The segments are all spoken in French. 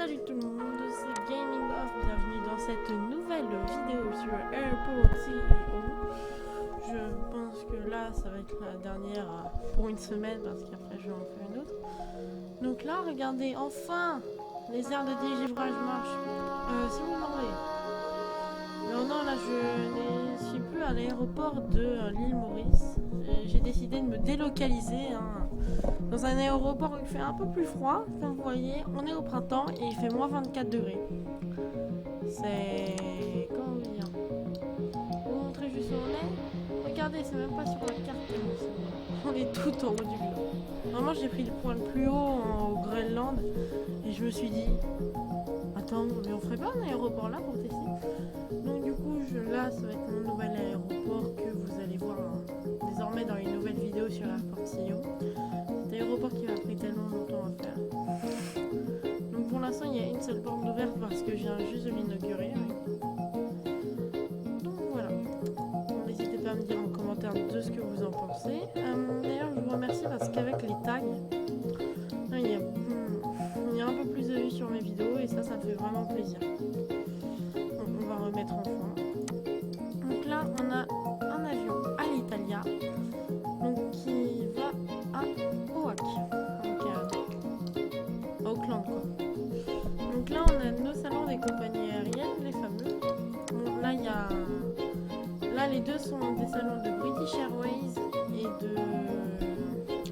Salut tout le monde, c'est Gaming Off, bienvenue dans cette nouvelle vidéo sur Airport CEO. Je pense que là ça va être la dernière pour une semaine parce qu'après je vais en faire une autre. Donc là regardez, enfin les aires de dégivrage marchent. Si vous demandez. Non, là je ne suis plus à l'aéroport de l'île Maurice. J'ai décidé de me délocaliser dans un aéroport où il fait un peu plus froid. Comme vous voyez, on est au printemps et il fait moins 24 degrés. C'est... comment vous dire? Vous montrer juste où on est. Regardez, c'est même pas sur la carte. On est tout en haut du globe. Normalement, j'ai pris le point le plus haut au Groenland et je me suis dit... attends, mais on ferait pas un aéroport là pour tester? Donc du coup, là, ça va être mon nouvel aéroport que vous allez voir désormais dans une nouvelle vidéo sur Airport CEO. C'est un aéroport qui m'a pris tellement longtemps à faire. Donc pour l'instant, il y a une seule porte ouverte parce que je viens juste de l'inaugurer. Donc voilà. N'hésitez pas à me dire en commentaire de ce que vous en pensez. D'ailleurs, je vous remercie parce qu'avec les tags, il y a un peu plus de vues sur mes vidéos et ça me fait vraiment plaisir. Donc on va remettre en fond. Donc là, on a un avion à l'Italia, donc qui va à Oak, donc à Auckland quoi. Donc là, on a nos salons des compagnies aériennes, les fameux. Donc là, là les deux sont des salons de British Airways et de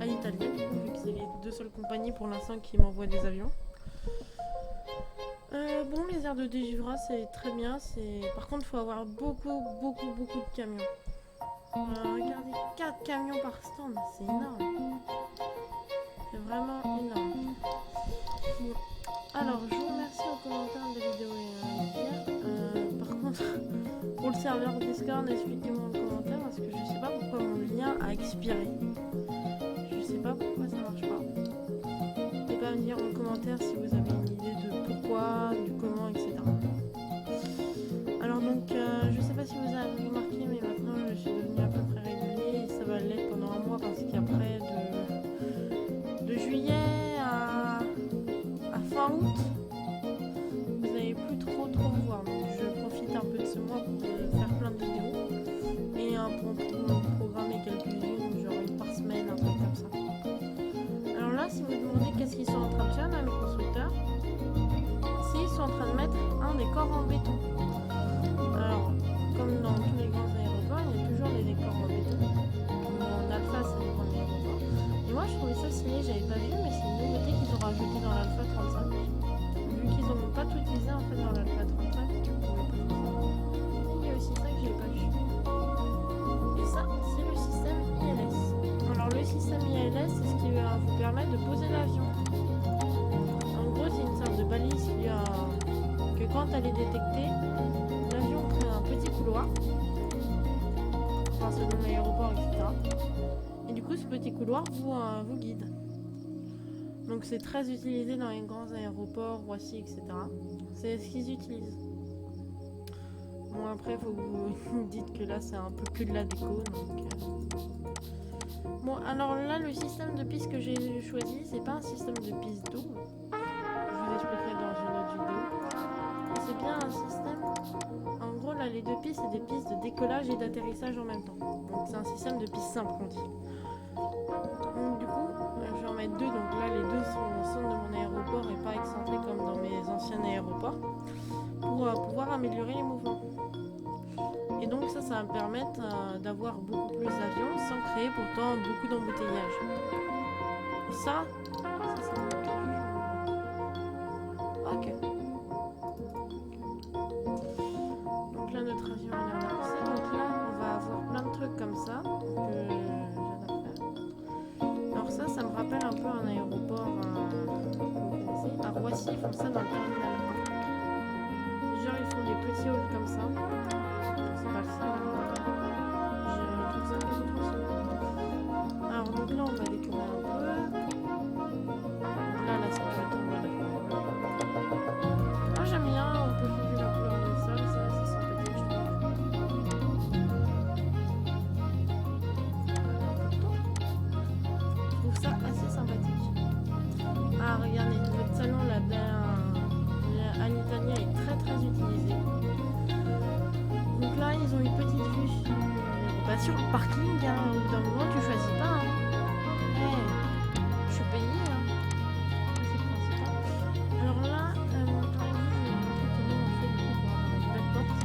Alitalia, du coup, vu que c'est les deux seules compagnies pour l'instant qui m'envoient des avions. Bon, les aires de dégivrage c'est très bien. Par contre, il faut avoir beaucoup de camions. Regardez, 4 camions par stand, c'est énorme. C'est vraiment énorme. Alors, je vous remercie aux commentaires de la vidéo hier. Par contre, pour le serveur Discord, expliquez-moi en commentaire parce que je sais pas pourquoi mon lien a expiré. Je sais pas pourquoi ça marche pas. N'hésitez pas à me dire en commentaire si vous avez une idée de pourquoi, du comment, etc. Alors donc, je sais pas si vous avez remarqué, mais maintenant je suis devenue à peu près régulier et ça va l'être pendant un mois parce qu'après de juillet à fin août, vous n'allez plus trop me voir. Donc je profite un peu de ce mois pour faire plein de vidéos et pour programmer quelques-unes, genre une par semaine, un truc comme ça. Alors là, si vous demandez qu'est-ce qu'ils sont en train de faire, là, mes constructeurs, ils sont en train de mettre un décor en béton. Alors, comme dans tous les grands aéroports, il y a toujours des décors en béton. En alpha, c'est le premier aéroport. Et moi, je trouvais ça stylé, j'avais pas vu, mais c'est une nouveauté qu'ils ont rajouté dans l'alpha 35. Vu qu'ils n'ont pas tout utilisé en fait dans l'alpha 35, il y a aussi ça que j'ai pas vu. Et ça, c'est le système ILS. Alors, le système ILS, c'est ce qui va vous permettre de poser l'avion. En gros, c'est une sorte de balise que quand elle est détectée, l'avion crée un petit couloir, enfin selon l'aéroport, etc. Et du coup, ce petit couloir vous guide. Donc c'est très utilisé dans les grands aéroports, Roissy, etc. C'est ce qu'ils utilisent. Bon, après, faut que vous me dites que là, c'est un peu que de la déco. Bon, alors là, le système de piste que j'ai choisi, c'est pas un système de piste double. Je vous expliquerai dans une autre vidéo. C'est bien un système. En gros, là, les deux pistes, c'est des pistes de décollage et d'atterrissage en même temps. Donc, c'est un système de piste simple, on dit. Donc, du coup, je vais en mettre deux. Donc, là, les deux sont au centre de mon aéroport et pas excentrés comme dans mes anciens aéroports pour pouvoir améliorer les mouvements. Et donc, ça va me permettre d'avoir beaucoup plus d'avions sans créer pourtant beaucoup d'embouteillages. Et ça c'est ok. Donc là, notre avion est lancé. Donc là, on va avoir plein de trucs comme ça que j'adore faire. Alors ça me rappelle un peu un aéroport à Roissy. Ils font ça dans le terminal 1. Genre, ils font des petits halls comme ça. C'est pas ça. Je trouve ça trop stylé. Alors donc là, on va découvrir un peu. Là, ça va être en mode. Moi, j'aime bien. On peut changer la couleur des sols. C'est assez sympathique, je trouve ça assez sympathique. Ah, regardez, votre salon là derrière sur le parking, hein, au bout d'un moment tu choisis pas. Hein. Ouais, je suis payée. Hein. C'est le principal. Alors là, quand même, je vais vous montrer comment on fait du coup pour avoir une belle porte.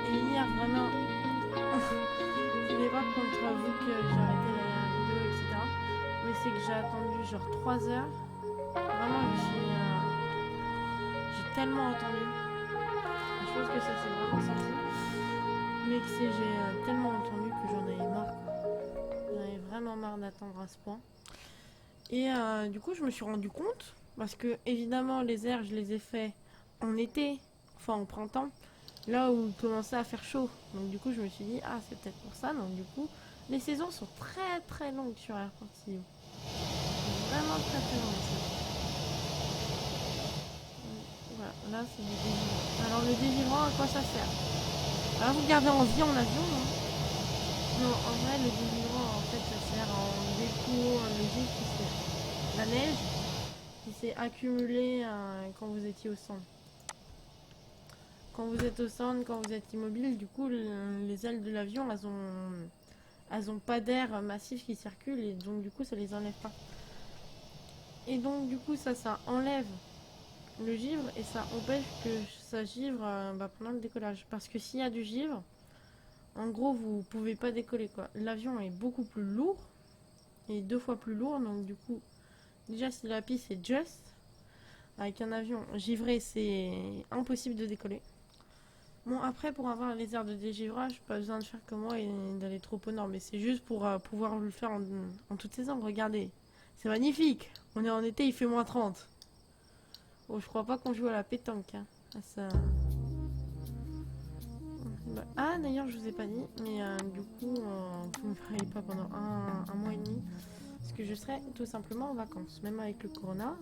Et hier, vraiment, je vais pas contre vous que j'ai arrêté la vidéo, etc. Mais c'est que j'ai attendu genre 3 heures. Vraiment, j'ai tellement entendu. Je pense que ça s'est vraiment senti. Mais que j'ai tellement entendu que j'en avais marre. J'en avais vraiment marre d'attendre à ce point. Et du coup, je me suis rendu compte, parce que évidemment, les airs, je les ai faits en été, enfin en printemps, là où il commençait à faire chaud. Donc du coup, je me suis dit, ah, c'est peut-être pour ça. Donc du coup, les saisons sont très très longues sur Airport City. Vraiment très très longues. Voilà, là c'est du dégivrant. Alors le dégivrant, à quoi ça sert? Alors vous le gardez en vie en avion, non? Non, en vrai, le dégivrant, en fait, ça sert en déco logique qui sert. La neige qui s'est accumulée quand vous étiez au centre. Quand vous êtes au centre, quand vous êtes immobile, du coup, les ailes de l'avion, elles ont pas d'air massif qui circule et donc du coup, ça les enlève pas. Et donc du coup, ça enlève le givre et ça empêche que ça givre pendant le décollage. Parce que s'il y a du givre, en gros, vous pouvez pas décoller quoi. L'avion est beaucoup plus lourd et 2 fois plus lourd, donc du coup, déjà si la piste est juste, avec un avion givré, c'est impossible de décoller. Bon, après, pour avoir les airs de dégivrage, pas besoin de faire comme moi et d'aller trop au nord, mais c'est juste pour pouvoir le faire en toute saison. Regardez, c'est magnifique. On est en été, il fait moins 30. Oh, je crois pas qu'on joue à la pétanque. Hein. Ah, ça... Ah, d'ailleurs, je vous ai pas dit, mais du coup, vous ne me verrez pas pendant un mois et demi, parce que je serai tout simplement en vacances. Même avec le corona,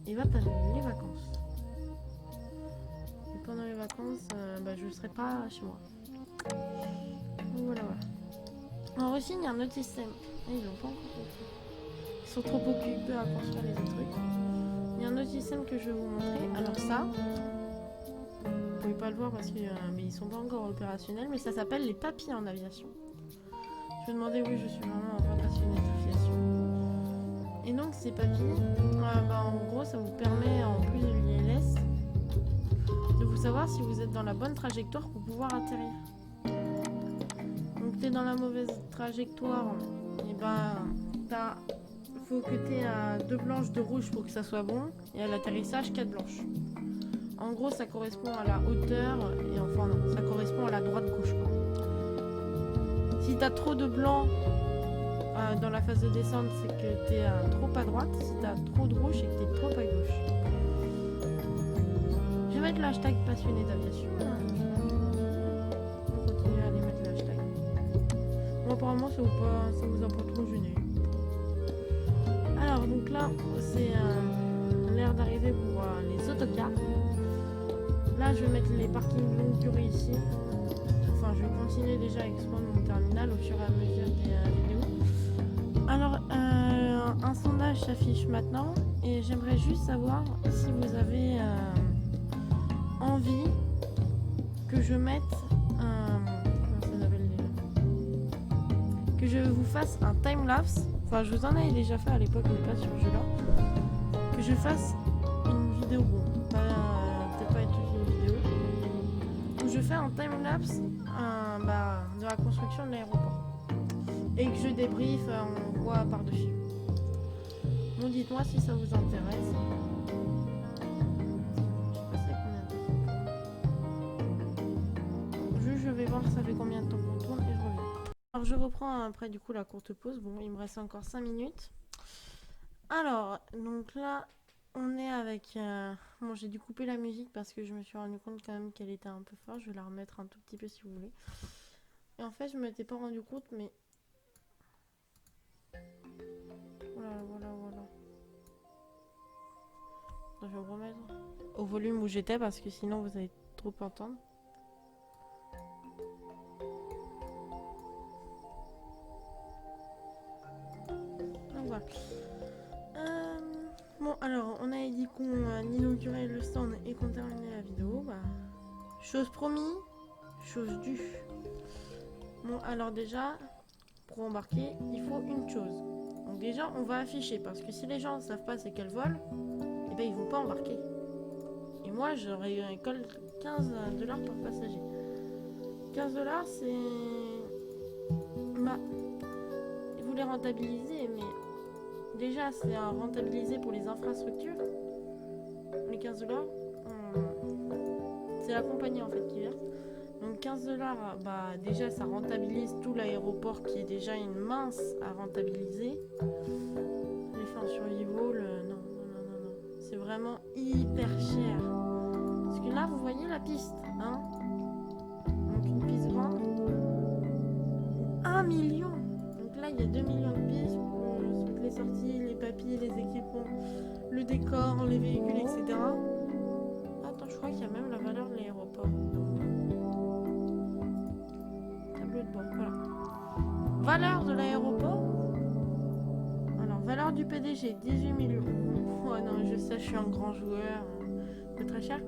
il va passer les vacances. Et pendant les vacances, je ne serai pas chez moi. Donc voilà, voilà. En Russie, il y a un autre système. Ah, ils l'ont pas encore compris. Ils sont trop occupés à construire les autres trucs. Il y a un autre système que je vais vous montrer. Alors ça, vous pouvez pas le voir parce qu'ils sont pas encore opérationnels, mais ça s'appelle les papiers en aviation. Je me demandais, oui, je suis vraiment un vrai passionné d'aviation. Et donc ces papiers, en gros, ça vous permet, en plus de l'ILS, de vous savoir si vous êtes dans la bonne trajectoire pour pouvoir atterrir. Donc t'es dans la mauvaise trajectoire, et faut que t'aies 2 blanches, 2 rouges pour que ça soit bon, et à l'atterrissage 4 blanches. En gros, ça correspond à la hauteur, et enfin non, ça correspond à la droite-gauche. Si t'as trop de blanc dans la phase de descente, c'est que t'es trop à droite. Si t'as trop de rouge, c'est que t'es trop à gauche. Je vais mettre le hashtag passionné d'aviation. On continue à aller mettre le hashtag. Bon, apparemment, ça vous a pas trop gêné. Alors, donc là, c'est l'heure d'arriver pour les autocars. Là, je vais mettre les parkings longue durée ici. Enfin, je vais continuer déjà à expandre mon terminal au fur et à mesure des vidéos. Alors, un sondage s'affiche maintenant et j'aimerais juste savoir si vous avez envie que je mette comment ça s'appelle déjà, que je vous fasse un time-lapse. Enfin, je vous en avais déjà fait à l'époque, mais pas sur ce jeu-là. Que je fasse une vidéo, bon, peut-être pas toute une vidéo, où je fais un time-lapse de la construction de l'aéroport. Et que je débriefe en voix par-dessus. Bon, dites-moi si ça vous intéresse. Je sais pas combien de temps. Je vais voir ça fait combien de temps qu'on tourne et je reviens. Alors je reprends après du coup la courte pause. Bon, il me reste encore 5 minutes. Alors, donc là, on est avec... Bon, j'ai dû couper la musique parce que je me suis rendu compte quand même qu'elle était un peu forte. Je vais la remettre un tout petit peu si vous voulez. Et en fait, je m'étais pas rendu compte, mais... Voilà. Je vais me remettre au volume où j'étais parce que sinon vous allez trop entendre. Donc voilà. Bon, alors, on a dit qu'on inaugurait le stand et qu'on terminait la vidéo. Bah, chose promis, chose due. Bon, alors déjà, pour embarquer, il faut une chose. Donc déjà, on va afficher, parce que si les gens ne savent pas c'est quel vol, eh ben, ils vont pas embarquer. Et moi, j'aurais eu un col 15 $ par passager. 15 $, c'est... Bah, vous les rentabilisez, mais déjà, c'est à rentabiliser pour les infrastructures. Les 15 $, c'est la compagnie en fait qui verse. Donc 15 $, bah déjà ça rentabilise tout l'aéroport qui est déjà une mince à rentabiliser. Les fins survival, non. C'est vraiment hyper cher. Parce que là, vous voyez la piste, hein. Donc une piste grande, 1 million. Donc là, il y a 2 millions de pistes pour les sorties, les papiers, les équipements, le décor, les véhicules, etc. Attends, je crois qu'il y a même la valeur de l'aéroport. Tableau de bord, voilà. Valeur de l'aéroport. Alors, valeur du PDG, 18 millions. Ouais, non, je sais, je suis un grand joueur. C'est très cher.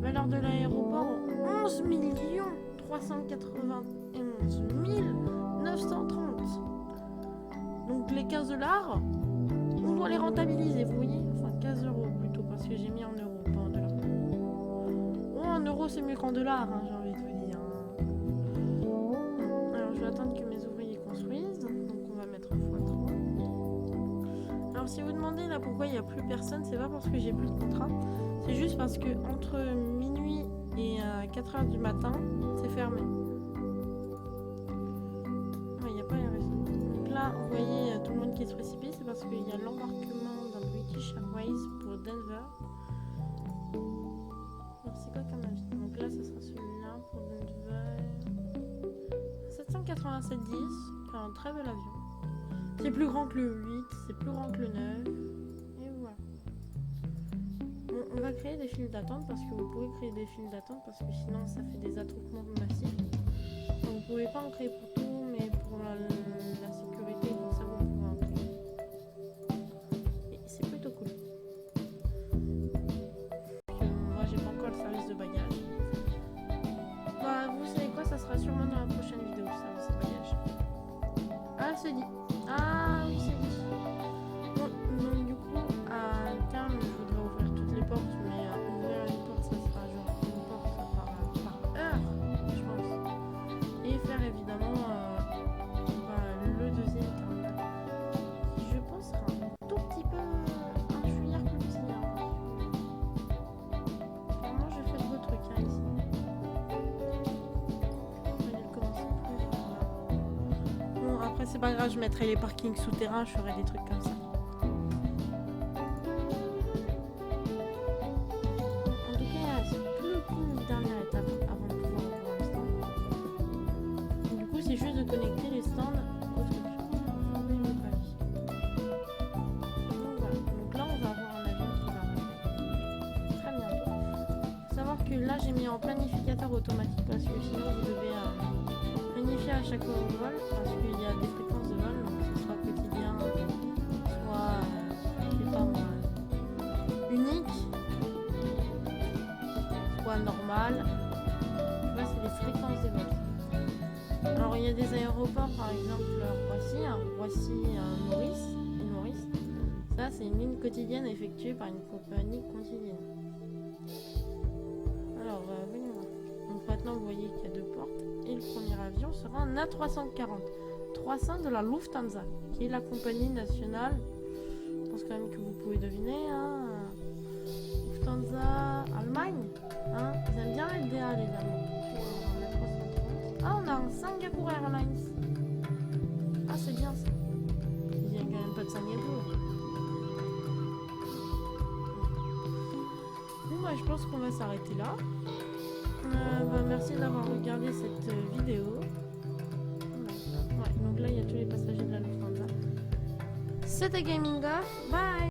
Valeur de l'aéroport, 11 391 930. Donc, les 15 $, on doit les rentabiliser, vous voyez. Enfin, 15 € plutôt, parce que j'ai mis en euros, pas en dollars. Bon, en euros, c'est mieux qu'en dollars, hein, j'ai envie de vous dire. Alors, je vais attendre que mes ouvriers construisent. Donc, on va mettre x3. Alors, si vous demandez là pourquoi il n'y a plus personne, c'est pas parce que j'ai plus de contrat. C'est juste parce que entre minuit et 4 h du matin, c'est fermé. Il n'y a pas personne. Donc là, vous voyez tout le monde qui se précipite, c'est parce qu'il y a l'embarquement d'un British Airways pour Denver. Alors, c'est quoi comme avis? Donc là, ça sera celui-là pour Denver. 787-10, c'est un très bel avion. C'est plus grand que le 8, c'est plus grand que le 9. Et voilà. Bon, on va créer des files d'attente parce que vous pouvez créer des files d'attente parce que sinon ça fait des attroupements massifs. Donc, vous pouvez pas en créer pour tout, mais pour la sécurité, pour ça vous pouvez en créer. Et c'est plutôt cool. Moi j'ai pas encore le service de bagage. Bah vous savez quoi, ça sera sûrement dans la prochaine vidéo, le service de bagage. Ah c'est dit. Ah oui c'est dit. Bon, donc du coup à terme je voudrais ouvrir toutes les portes, mais ouvrir une porte ça sera genre une porte par heure je pense. Et faire évidemment le deuxième terminal. Je pense sera un tout petit peu un chouïa plus petit. Vraiment j'ai fait de beaux trucs hein, ici. Bon, après, c'est pas grave, je mettrai les parkings souterrains, je ferai des trucs comme ça. En tout cas, c'est plus qu'une dernière étape avant de pouvoir ouvrir le stand. Du coup, c'est juste de connecter les stands au truc. Donc voilà. Donc là, on va avoir un avion qui va arriver très bientôt. Faut savoir que là, j'ai mis en planificateur automatique parce que sinon, vous devez planifier à chaque vol parce qu'il y a des fréquences de vol, donc que ce soit quotidien, soit je sais pas moi, unique, soit normal. Là c'est les fréquences des vols. Alors il y a des aéroports par exemple Roissy, île Maurice. Ça c'est une ligne quotidienne effectuée par une compagnie quotidienne. Alors venez voir. Donc maintenant vous voyez qu'il y a 2 portes. Et le premier avion sera un A340 300 de la Lufthansa, qui est la compagnie nationale. Je pense quand même que vous pouvez deviner. Hein. Lufthansa, Allemagne. Hein. Ils aiment bien LDA les Allemands. Ah, on a un Singapour Airlines. Ah, c'est bien ça. Il n'y a quand même pas de Singapour. Bon, bah, je pense qu'on va s'arrêter là. Merci d'avoir regardé cette vidéo. Ouais, donc là il y a tous les passagers de la Lufthansa. C'était Gaming Off. Bye.